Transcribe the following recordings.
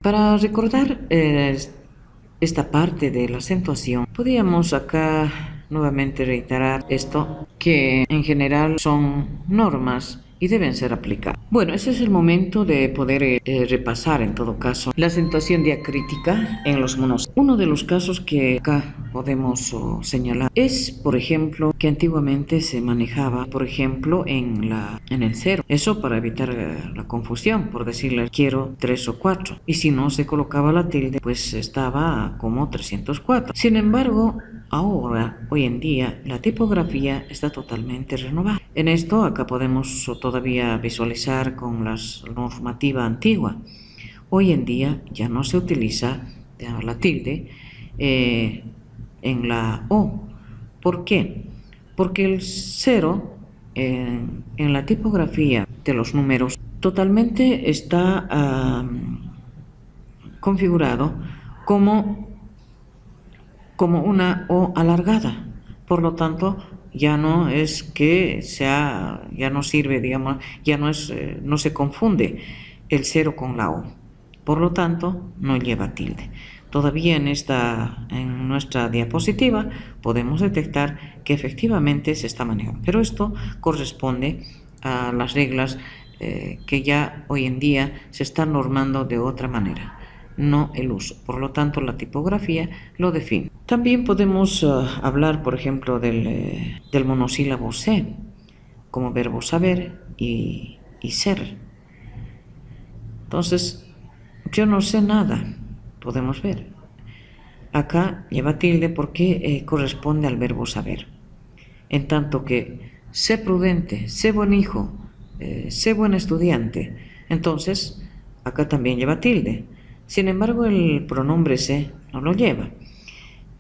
Para recordar esta parte de la acentuación, podríamos acá nuevamente reiterar esto, que en general son normas y deben ser aplicadas. Bueno, ese es el momento de poder repasar en todo caso la acentuación diacrítica en los monosílabos. Uno de los casos que acá podemos señalar es, por ejemplo, que antiguamente se manejaba, por ejemplo, en el cero. Eso para evitar la confusión, por decirle quiero 3 o 4. Y si no se colocaba la tilde, pues estaba como 304. Sin embargo, ahora, hoy en día, la tipografía está totalmente renovada. En esto acá podemos todavía visualizar con la normativa antigua. Hoy en día ya no se utiliza la tilde en la O. ¿Por qué? Porque el cero en la tipografía de los números totalmente está configurado como una O alargada. Por lo tanto, ya no es que sea, ya no sirve, digamos, ya no es, no se confunde el cero con la O. Por lo tanto, no lleva tilde. Todavía en nuestra diapositiva podemos detectar que efectivamente se está manejando, pero esto corresponde a las reglas que ya hoy en día se están normando de otra manera, no el uso. Por lo tanto, la tipografía lo define. También podemos hablar, por ejemplo, del monosílabo se, como verbo saber y ser. Entonces, yo no sé nada, podemos ver. Acá lleva tilde porque corresponde al verbo saber. En tanto que sé prudente, sé buen hijo, sé buen estudiante, entonces acá también lleva tilde. Sin embargo, el pronombre sé no lo lleva.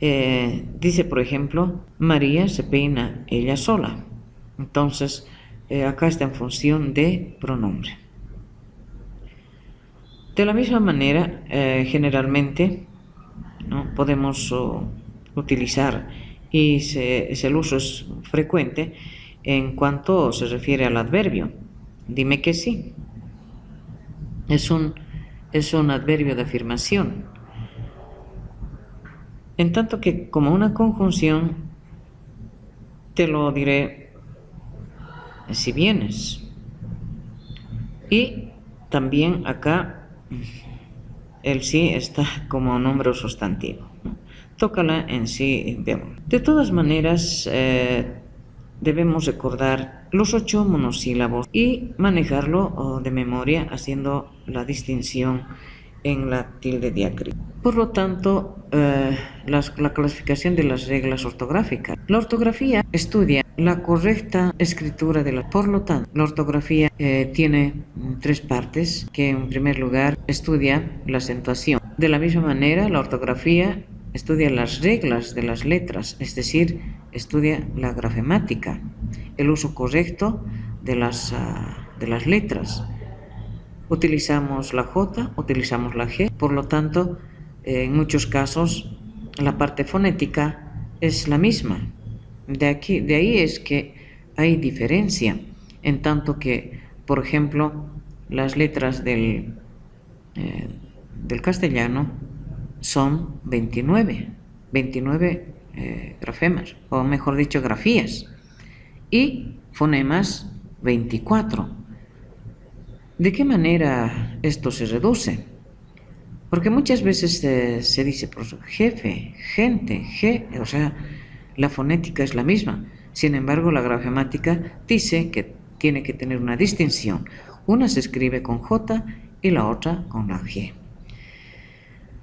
Dice, por ejemplo, María se peina ella sola. Entonces, acá está en función de pronombre. De la misma manera, generalmente, ¿no?, podemos utilizar, y el uso es frecuente en cuanto se refiere al adverbio. Dime que sí. Es un adverbio de afirmación. En tanto que como una conjunción, te lo diré si vienes. Y también acá el sí está como nombre o sustantivo. Tócala en sí. De todas maneras, debemos recordar los 8 monosílabos y manejarlo de memoria haciendo la distinción en la tilde diacrítica. Por lo tanto, la clasificación de las reglas ortográficas. La ortografía estudia la correcta escritura de la. Por lo tanto, la ortografía tiene 3 partes, que en primer lugar estudia la acentuación. De la misma manera, la ortografía estudia las reglas de las letras, es decir, estudia la grafemática, el uso correcto de las letras. Utilizamos la J, utilizamos la G, por lo tanto, en muchos casos, la parte fonética es la misma. De ahí es que hay diferencia, en tanto que, por ejemplo, las letras del castellano son 29 grafemas, o mejor dicho, grafías, y fonemas 24. ¿De qué manera esto se reduce? Porque muchas veces se dice, pues, jefe, gente, o sea, la fonética es la misma. Sin embargo, la grafemática dice que tiene que tener una distinción. Una se escribe con J y la otra con la G.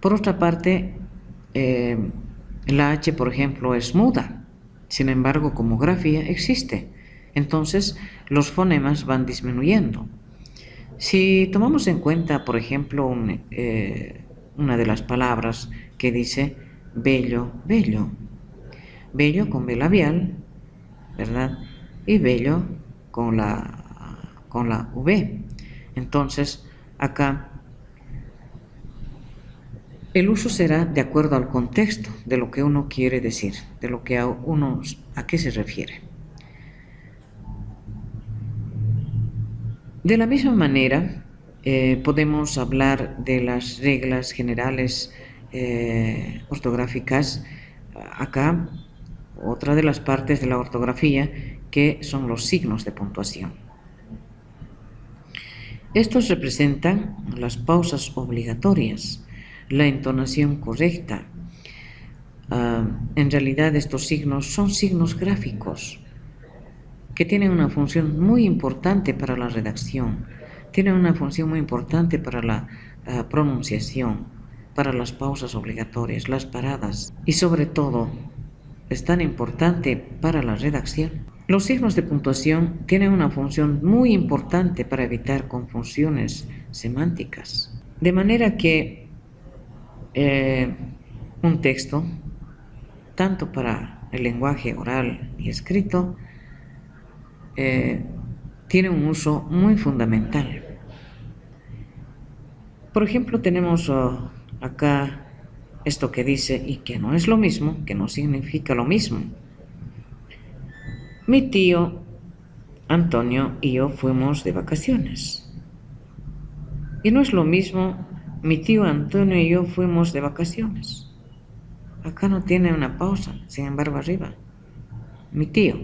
Por otra parte, la H, por ejemplo, es muda. Sin embargo, como grafía existe. Entonces, los fonemas van disminuyendo. Si tomamos en cuenta, por ejemplo, una de las palabras que dice bello, bello, bello con B labial, ¿verdad? Y bello con la V. Entonces, acá el uso será de acuerdo al contexto de lo que uno quiere decir, de lo que a qué se refiere. De la misma manera, Podemos hablar de las reglas generales ortográficas. Acá, otra de las partes de la ortografía, que son los signos de puntuación. Estos representan las pausas obligatorias, la entonación correcta. En realidad estos signos son signos gráficos que tienen una función muy importante para la redacción, tienen una función muy importante para la pronunciación, para las pausas obligatorias, las paradas, y sobre todo es tan importante para la redacción. Los signos de puntuación tienen una función muy importante para evitar confusiones semánticas, de manera que un texto, tanto para el lenguaje oral y escrito, tiene un uso muy fundamental. Por ejemplo, tenemos acá esto que dice, y que no es lo mismo, que no significa lo mismo. Mi tío Antonio y yo fuimos de vacaciones. Y no es lo mismo, mi tío Antonio y yo fuimos de vacaciones. Acá no tiene una pausa, sin embargo arriba. Mi tío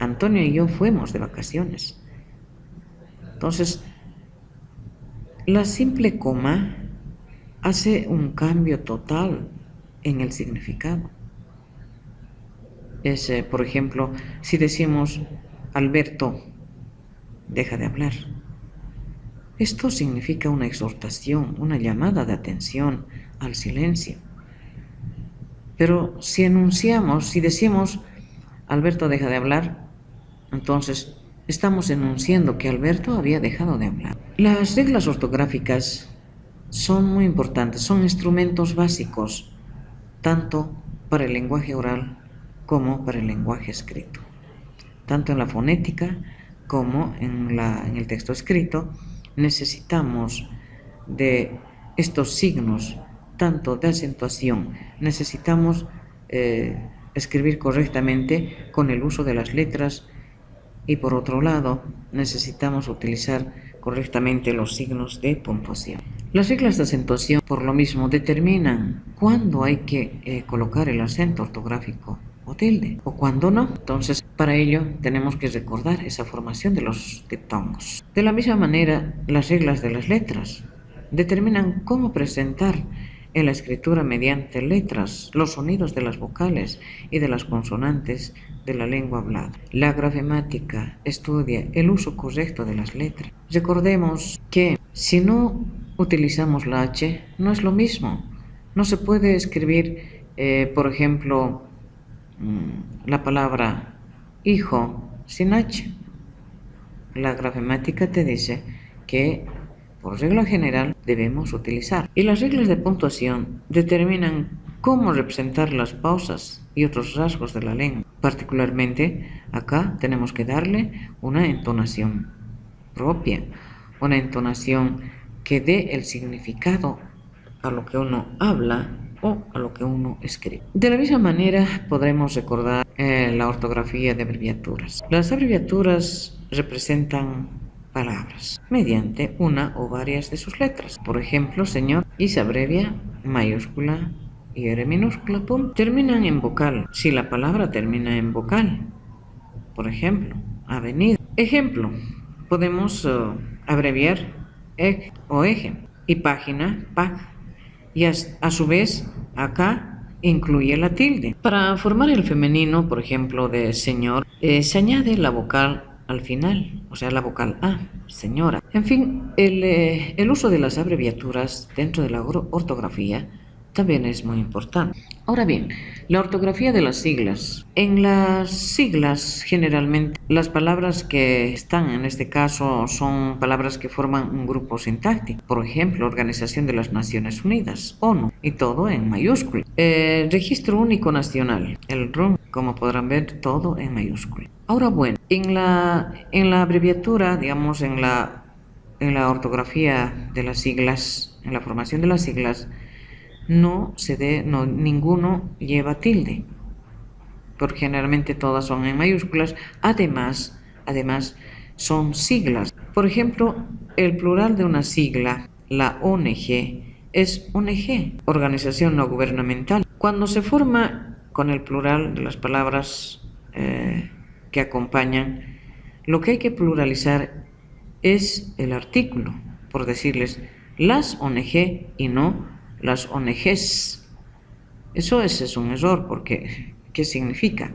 Antonio y yo fuimos de vacaciones. Entonces, la simple coma hace un cambio total en el significado. Por ejemplo, si decimos Alberto deja de hablar, esto significa una exhortación, una llamada de atención al silencio. Pero si decimos Alberto deja de hablar, entonces estamos enunciando que Alberto había dejado de hablar. Las reglas ortográficas son muy importantes, son instrumentos básicos, tanto para el lenguaje oral como para el lenguaje escrito. Tanto en la fonética como en el texto escrito necesitamos de estos signos, tanto de acentuación, necesitamos escribir correctamente con el uso de las letras, y por otro lado necesitamos utilizar correctamente los signos de puntuación. Las reglas de acentuación, por lo mismo, determinan cuándo hay que colocar el acento ortográfico o tilde, o cuándo no. Entonces, para ello tenemos que recordar esa formación de los diptongos. De la misma manera, las reglas de las letras determinan cómo presentar en la escritura mediante letras los sonidos de las vocales y de las consonantes de la lengua hablada. La gramática estudia el uso correcto de las letras. Recordemos que si no utilizamos la H, no es lo mismo. No se puede escribir, por ejemplo, la palabra hijo sin H. La gramática te dice que por regla general debemos utilizar. Y las reglas de puntuación determinan cómo representar las pausas y otros rasgos de la lengua. Particularmente acá tenemos que darle una entonación propia, una entonación que dé el significado a lo que uno habla o a lo que uno escribe. De la misma manera podremos recordar la ortografía de abreviaturas. Las abreviaturas representan palabras mediante una o varias de sus letras. Por ejemplo, señor, y se abrevia mayúscula y R minúscula, punto. Terminan en vocal. Si la palabra termina en vocal, por ejemplo, avenida. Ejemplo, podemos abreviar EG o eje, y página, PAG, y a su vez acá incluye la tilde. Para formar el femenino, por ejemplo, de señor, se añade la vocal al final, o sea, la vocal A, señora. En fin, el uso de las abreviaturas dentro de la ortografía también es muy importante. Ahora bien, la ortografía de las siglas. En las siglas, generalmente, las palabras que están en este caso son palabras que forman un grupo sintáctico. Por ejemplo, Organización de las Naciones Unidas, ONU, y todo en mayúscula. Registro Único Nacional, el RUN, como podrán ver, todo en mayúscula. Ahora bueno, en la abreviatura, digamos, en la ortografía de las siglas, en la formación de las siglas, ninguno lleva tilde, porque generalmente todas son en mayúsculas. Además, son siglas. Por ejemplo, el plural de una sigla, la ONG, es ONG, organización no gubernamental. Cuando se forma con el plural de las palabras que acompañan, lo que hay que pluralizar es el artículo, por decirles las ONG y no las ONGs. Eso es un error, porque ¿qué significa?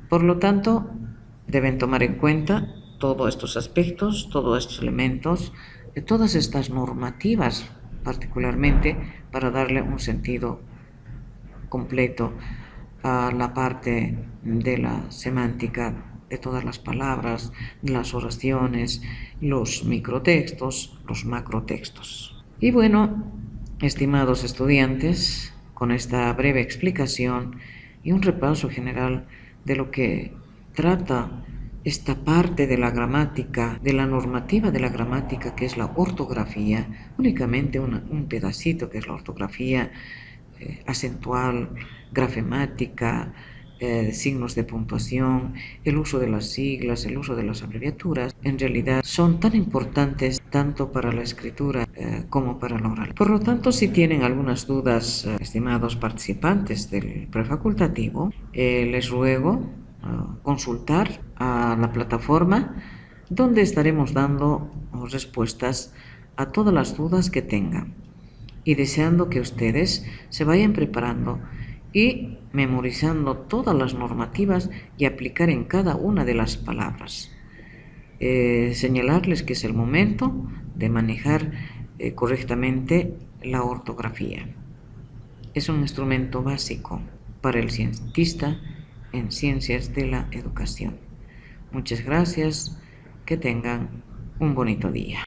Por lo tanto, deben tomar en cuenta todos estos aspectos, todos estos elementos, de todas estas normativas, particularmente para darle un sentido completo a la parte de la semántica de todas las palabras, las oraciones, los microtextos, los macrotextos. Y bueno, estimados estudiantes, con esta breve explicación y un repaso general de lo que trata esta parte de la gramática, de la normativa de la gramática, que es la ortografía, únicamente un pedacito que es la ortografía acentual, grafemática, signos de puntuación, el uso de las siglas, el uso de las abreviaturas, en realidad son tan importantes tanto para la escritura como para la oral. Por lo tanto, si tienen algunas dudas, estimados participantes del prefacultativo, les ruego consultar a la plataforma donde estaremos dando respuestas a todas las dudas que tengan, y deseando que ustedes se vayan preparando y memorizando todas las normativas y aplicar en cada una de las palabras. Señalarles que es el momento de manejar correctamente la ortografía. Es un instrumento básico para el cientista en ciencias de la educación. Muchas gracias, que tengan un bonito día.